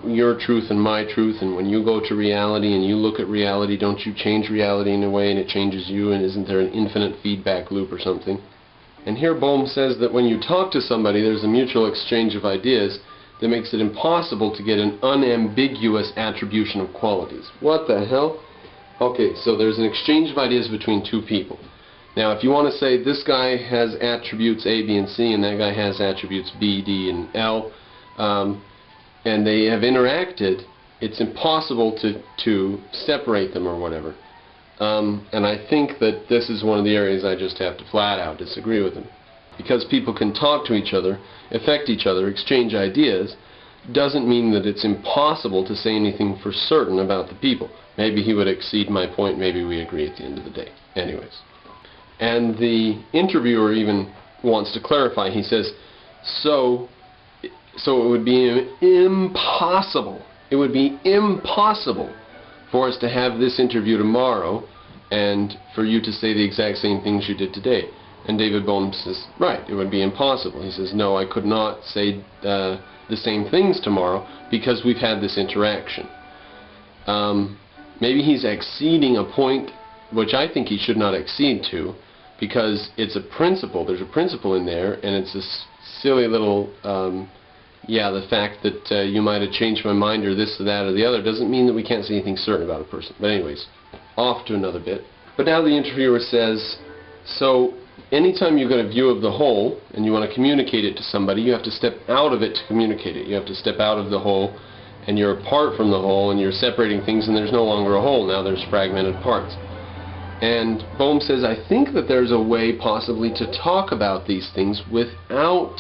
your truth and my truth, and when you go to reality and you look at reality, don't you change reality in a way and it changes you, and isn't there an infinite feedback loop or something? And here Bohm says that when you talk to somebody, there's a mutual exchange of ideas that makes it impossible to get an unambiguous attribution of qualities. What the hell? Okay, so there's an exchange of ideas between two people. Now, if you want to say this guy has attributes A, B, and C, and that guy has attributes B, D, and L, and they have interacted, it's impossible to separate them or whatever. And I think that this is one of the areas I just have to flat out disagree with him. Because people can talk to each other, affect each other, exchange ideas, doesn't mean that it's impossible to say anything for certain about the people. Maybe he would exceed my point, maybe we agree at the end of the day. Anyways. And the interviewer even wants to clarify. He says, so it would be impossible. It would be impossible for us to have this interview tomorrow and for you to say the exact same things you did today. And David Bohm says, right, it would be impossible. He says, no, I could not say the same things tomorrow because we've had this interaction. Maybe he's exceeding a point which I think he should not exceed to, because it's a principle. There's a principle in there, and it's a silly little, the fact that you might have changed my mind or this or that or the other doesn't mean that we can't say anything certain about a person. But anyways, off to another bit. But now the interviewer says, so anytime you've got a view of the whole and you want to communicate it to somebody, you have to step out of it to communicate it. You have to step out of the whole, and you're apart from the whole, and you're separating things, and there's no longer a whole. Now there's fragmented parts. And Bohm says, I think that there's a way possibly to talk about these things without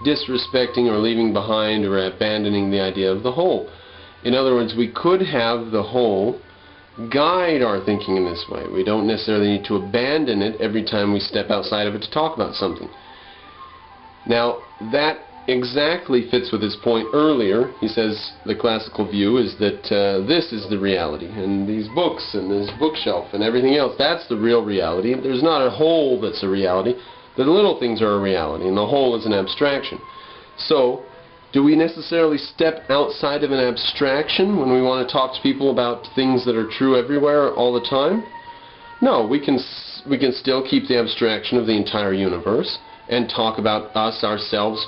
disrespecting or leaving behind or abandoning the idea of the whole. In other words, we could have the whole guide our thinking in this way. We don't necessarily need to abandon it every time we step outside of it to talk about something. Now, that exactly fits with his point earlier. He says the classical view is that this is the reality, and these books and this bookshelf and everything else, that's the real reality. There's not a whole that's a reality. The little things are a reality, and the whole is an abstraction. So, do we necessarily step outside of an abstraction when we want to talk to people about things that are true everywhere all the time? No, we can still keep the abstraction of the entire universe and talk about us, ourselves,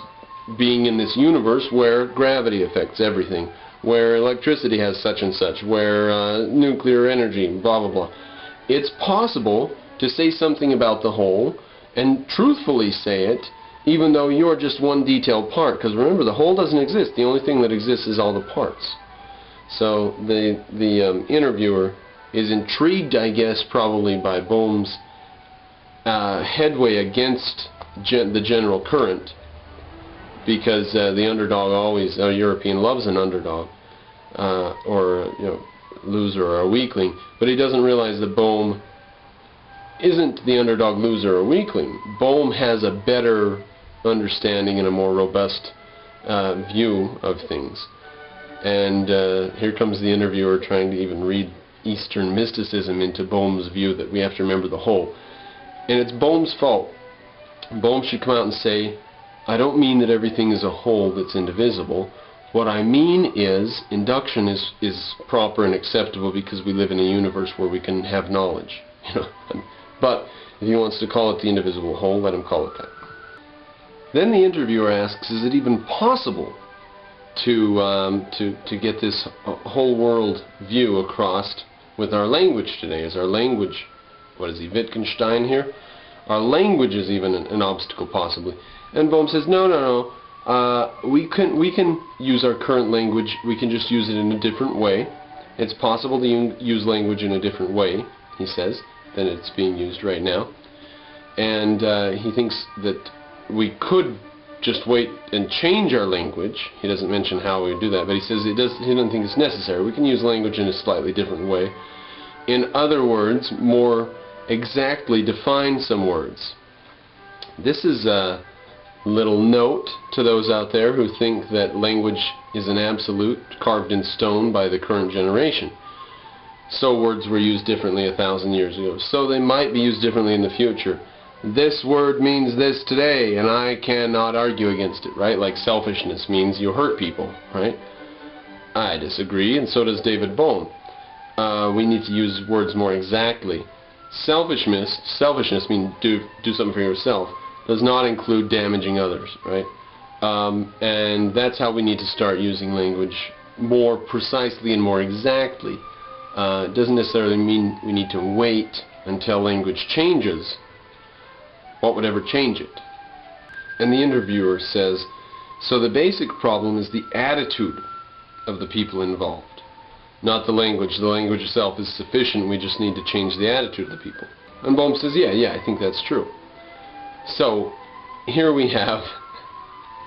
being in this universe where gravity affects everything, where electricity has such and such, where nuclear energy, blah blah blah. It's possible to say something about the whole and truthfully say it, even though you're just one detailed part, because remember, the whole doesn't exist. The only thing that exists is all the parts. So the interviewer is intrigued, I guess, probably by Bohm's headway against the general current, because the underdog always, a European loves an underdog, or loser or a weakling, but he doesn't realize that Bohm isn't the underdog, loser, or weakling. Bohm has a better understanding and a more robust view of things. And here comes the interviewer trying to even read Eastern mysticism into Bohm's view that we have to remember the whole. And it's Bohm's fault. Bohm should come out and say, I don't mean that everything is a whole that's indivisible. What I mean is induction is proper and acceptable because we live in a universe where we can have knowledge. But if he wants to call it the indivisible whole, let him call it that. Then the interviewer asks, is it even possible to get this whole world view across with our language today? Is our language, what is he, Wittgenstein here? Our language is even an obstacle possibly. And Bohm says, no. We can use our current language. We can just use it in a different way. It's possible to use language in a different way, he says, than it's being used right now. And he thinks that we could just wait and change our language. He doesn't mention how we would do that, but he says he doesn't think it's necessary. We can use language in a slightly different way. In other words, more exactly define some words. This is a little note to those out there who think that language is an absolute carved in stone by the current generation. So words were used differently 1,000 years ago. So they might be used differently in the future. This word means this today, and I cannot argue against it, right? Like selfishness means you hurt people, right? I disagree, and so does David Bohm. We need to use words more exactly. Selfishness means do something for yourself, does not include damaging others, right? And that's how we need to start using language more precisely and more exactly. It doesn't necessarily mean we need to wait until language changes. What would ever change it? And the interviewer says, so the basic problem is the attitude of the people involved, not the language. The language itself is sufficient, we just need to change the attitude of the people. And Bohm says, yeah, I think that's true. So here we have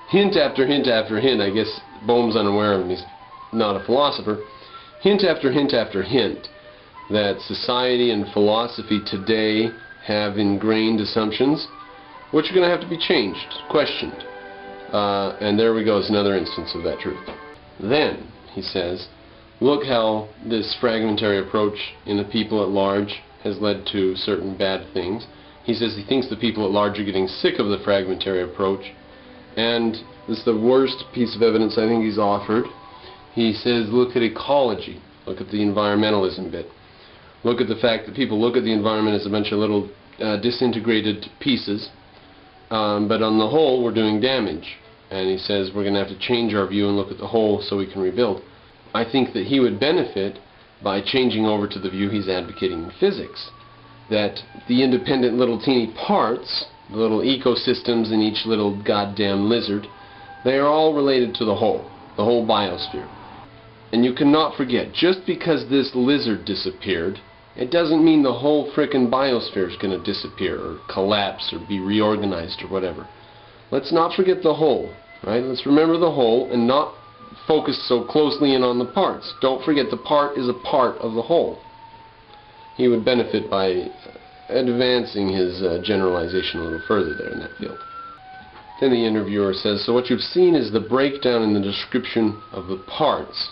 hint after hint after hint. I guess Bohm's unaware of him, he's not a philosopher. Hint after hint after hint that society and philosophy today have ingrained assumptions which are going to have to be changed, questioned. And there we go, is another instance of that truth. Then, he says, look how this fragmentary approach in the people at large has led to certain bad things. He says he thinks the people at large are getting sick of the fragmentary approach, and this is the worst piece of evidence I think he's offered. He says, look at ecology, look at the environmentalism bit. Look at the fact that people look at the environment as a bunch of little disintegrated pieces, but on the whole we're doing damage. And he says we're going to have to change our view and look at the whole so we can rebuild. I think that he would benefit by changing over to the view he's advocating in physics, that the independent little teeny parts, the little ecosystems in each little goddamn lizard, they are all related to the whole biosphere. And you cannot forget, just because this lizard disappeared, it doesn't mean the whole frickin' biosphere is going to disappear or collapse or be reorganized or whatever. Let's not forget the whole, right? Let's remember the whole and not focus so closely in on the parts. Don't forget the part is a part of the whole. He would benefit by advancing his generalization a little further there in that field. Then the interviewer says, so what you've seen is the breakdown in the description of the parts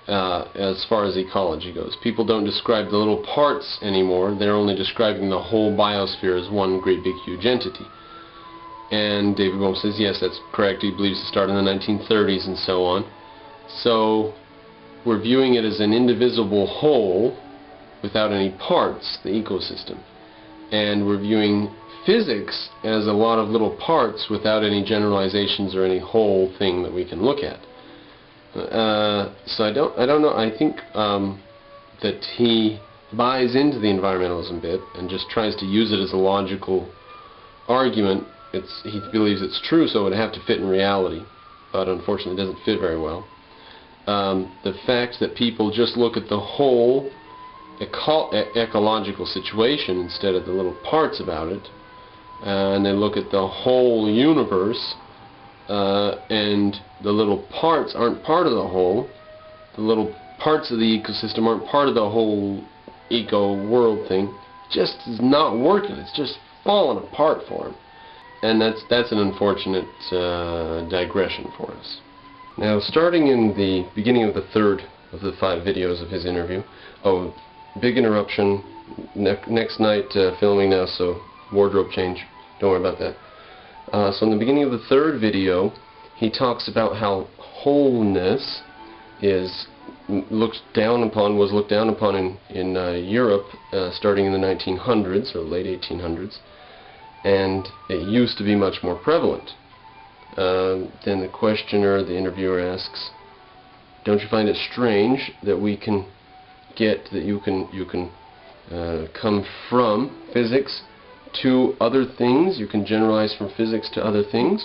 as far as ecology goes. People don't describe the little parts anymore. They're only describing the whole biosphere as one great big huge entity. And David Bohm says, yes, that's correct. He believes it started in the 1930s and so on. So we're viewing it as an indivisible whole without any parts, the ecosystem. And we're viewing physics as a lot of little parts without any generalizations or any whole thing that we can look at. So I don't know. I think that he buys into the environmentalism bit and just tries to use it as a logical argument. He believes it's true, so it would have to fit in reality, but unfortunately it doesn't fit very well. The fact that people just look at the whole ecological situation instead of the little parts about it, and they look at the whole universe, and the little parts aren't part of the whole. The little parts of the ecosystem aren't part of the whole eco-world thing. It just is not working. It's just falling apart for him. And that's an unfortunate digression for us. Now, starting in the beginning of the third of the 5 videos of his interview, big interruption, next night filming now, so wardrobe change, don't worry about that. So in the beginning of the third video, he talks about how wholeness was looked down upon in Europe starting in the 1900s or late 1800s, and it used to be much more prevalent. Then the questioner, the interviewer asks, don't you find it strange that we can get, that you can come from physics to other things? You can generalize from physics to other things.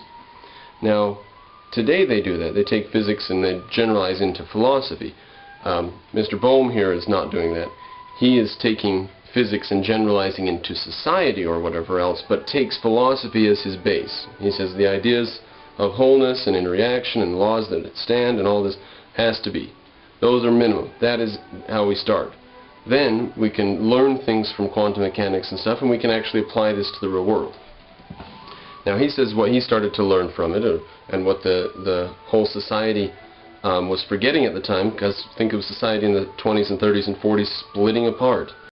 Now, today they do that. They take physics and they generalize into philosophy. Mr. Bohm here is not doing that. He is taking physics and generalizing into society or whatever else, but takes philosophy as his base. He says the ideas of wholeness and interaction and laws that stand and all this has to be. Those are minimum. That is how we start. Then we can learn things from quantum mechanics and stuff, and we can actually apply this to the real world. Now he says what he started to learn from it, and what the whole society was forgetting at the time, because think of society in the 20s and 30s and 40s splitting apart.